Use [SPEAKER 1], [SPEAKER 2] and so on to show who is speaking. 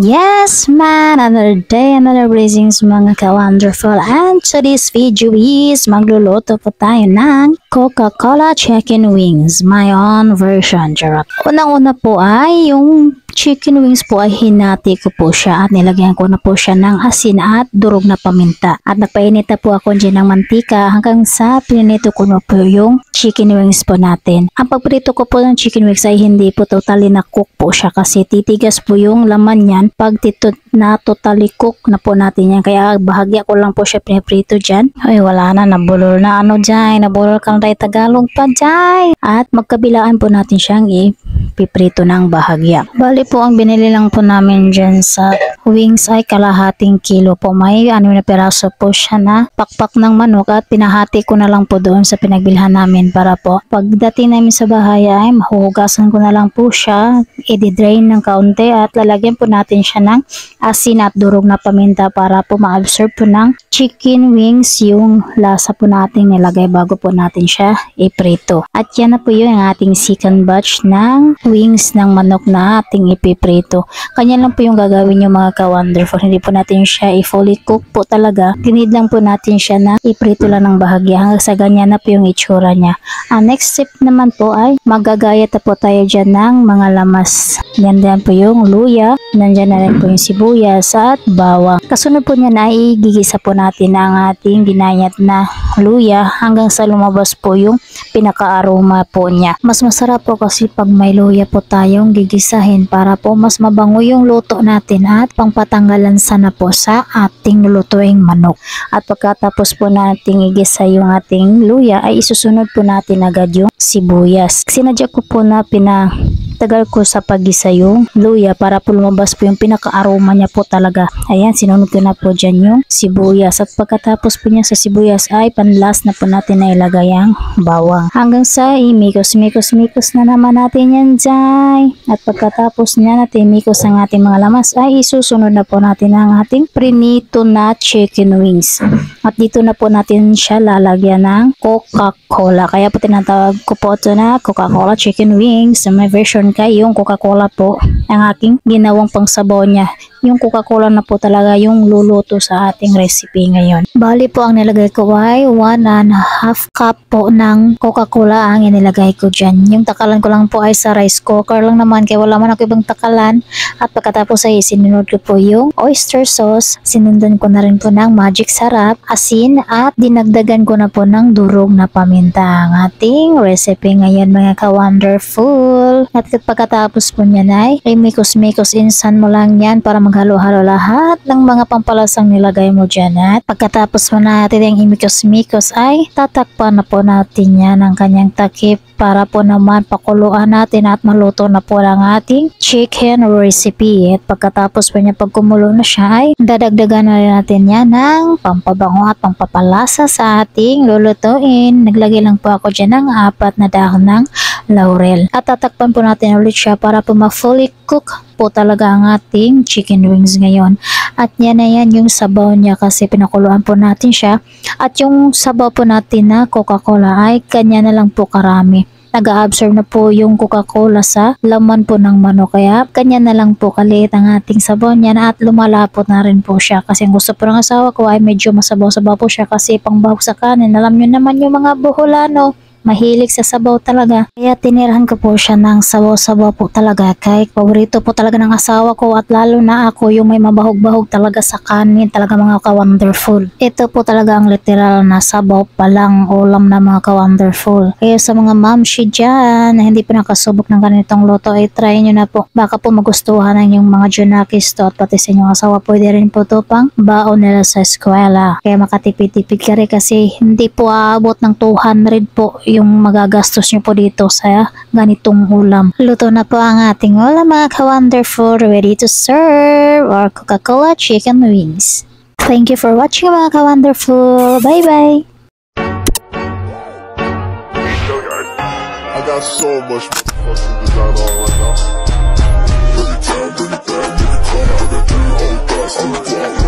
[SPEAKER 1] Yes man, another day, another blessings mga ka-wonderful. And today's video is magluluto po tayo ng Coca-Cola Chicken Wings, my own version. Charot. Unang-una po ay yung chicken wings po ay hinati ko po siya at nilagyan ko na po siya ng asin at durog na paminta. At nagpainit na po ako dyan ng mantika hanggang sa pinito ko na po yung chicken wings po natin. Ang pagprito ko po ng chicken wings ay hindi po totally na cook po siya kasi titigas po yung laman niyan pag na totally cook na po natin yan. Kaya bahagya ko lang po siya piniprito dyan. Ay wala na, nabulol na ano dyan. Nabulol kang tayo Tagalog pa dyan. At magkabilaan po natin siyang ipiprito ng bahagya. Bali po ang binili lang po namin dyan sa wings ay kalahating kilo po. May 6 na peraso po siya na pakpak ng manok at pinahati ko na lang po doon sa pinagbilhan namin para po pagdating namin sa bahay ay mahuhugasan ko na lang po siya, i-drain ng kaunti at lalagyan po natin siya ng asin at durog na paminta para po ma-absorb po ng chicken wings yung lasa po natin nilagay bago po natin siya iprito. At yan na po yung ating second batch ng wings ng manok na ating ipiprito. Kanya lang po yung gagawin yung mga ka-wonderful. Hindi po natin siya i-fully cook po talaga. Tinid lang po natin siya na iprito lang ng bahagya hanggang sa ganyan na po yung itsura niya. Ang next step naman po ay magagayat na po tayo dyan ng mga lamas. Ganyan po yung luya. Nandyan na rin po yung sibuyas at bawang. Kasunod po niya na igigisa po natin ang ating ginayat na luya hanggang sa lumabas po yung pinaka-aroma po niya. Mas masarap po kasi pag may luya po tayong gigisahin para po mas mabango yung luto natin at pangpatanggalan sana po sa ating lulutuing manok. At pagkatapos po nating igisa yung ating luya ay isusunod po natin agad yung sibuyas. Sinadya ko po na tagal ko sa paggisa yung luya para po lumabas po yung pinaka-aroma niya po talaga. Ayan, sinunod ko na po dyan yung sibuyas. At pagkatapos po niya sa sibuyas ay panlast na po natin na ilagay ang bawang. Hanggang sa imikos na naman natin yan dyan. At pagkatapos niya natin imikos ang ating mga lamas ay isusunod na po natin ang ating prinito na chicken wings. At dito na po natin siya lalagyan ng Coca-Cola. Kaya po tinatawag ko po ito na Coca-Cola chicken wings. Sa my version kay yung Coca-Cola po ang aking ginawang pangsabaw niya. Yung Coca-Cola na po talaga yung luluto sa ating recipe ngayon. Bali po ang nilagay ko ay 1.5 cup po ng Coca-Cola ang inilagay ko dyan. Yung takalan ko lang po ay sa rice cooker lang naman kaya wala man ako ibang takalan. At pagkatapos ay sinunod ko po yung oyster sauce. Sinundan ko na rin po ng magic sarap, asin at dinagdagan ko na po ng durog na paminta ang ating recipe ngayon mga ka-wonderful. At pagkatapos po niyan ay mikos-mikos insan mo lang yan para maghalo-halo lahat ng mga pampalasang nilagay mo dyan. At pagkatapos mo natin yung imikos-mikos ay tatakpan na po natin yan ng kanyang takip para po naman pakuluan natin at maluto na po ang ating chicken recipe. At pagkatapos po niya pag kumulo na siya ay dadagdagan na rin natin yan ng pampabango at pampapalasa sa ating lulutuin. Naglagay lang po ako dyan ng 4 na dahon ng laurel. At tatakpan po natin ulit siya para po ma-fully cook po talaga ang ating chicken wings ngayon. At yan na yan yung sabaw niya kasi pinakuluan po natin siya. At yung sabaw po natin na Coca-Cola ay kanya na lang po karami. Nag-a-absorb na po yung Coca-Cola sa laman po ng manok. Kaya kanya na lang po kaliit ang ating sabaw niya at lumalapot na rin po siya. Kasi ang gusto po ng asawa ko ay medyo masabaw-sabaw po siya kasi pangbahog sa kanin. Alam nyo naman yung mga Boholano. Mahilig sa sabaw talaga. Kaya tinirahan ko po siya ng sabaw-sabaw po talaga. Kaya paborito po talaga ng asawa ko at lalo na ako yung may mabahog-bahog talaga sa kanin. Talaga mga ka-wonderful. Ito po talaga ang literal na sabaw palang ulam na mga ka-wonderful. Kaya sa mga mamshi dyan na hindi pa nakasubok ng ganitong luto ay try nyo na po. Baka po magustuhan ng yung mga junakis to at pati sa inyong asawa pwede rin po to pang baon nila sa eskwela. Kaya makatipid-tipid ka rin kasi hindi po aabot ng 200 po yung magagastos nyo po dito sa ganitong ulam. Luto na po ang ating ulam mga ka-wonderful, ready to serve our Coca-Cola chicken wings. Thank you for watching mga ka-wonderful. Bye bye! I got so much motherfucking design on right now. Every time, every time, every time, every time, every time, every time.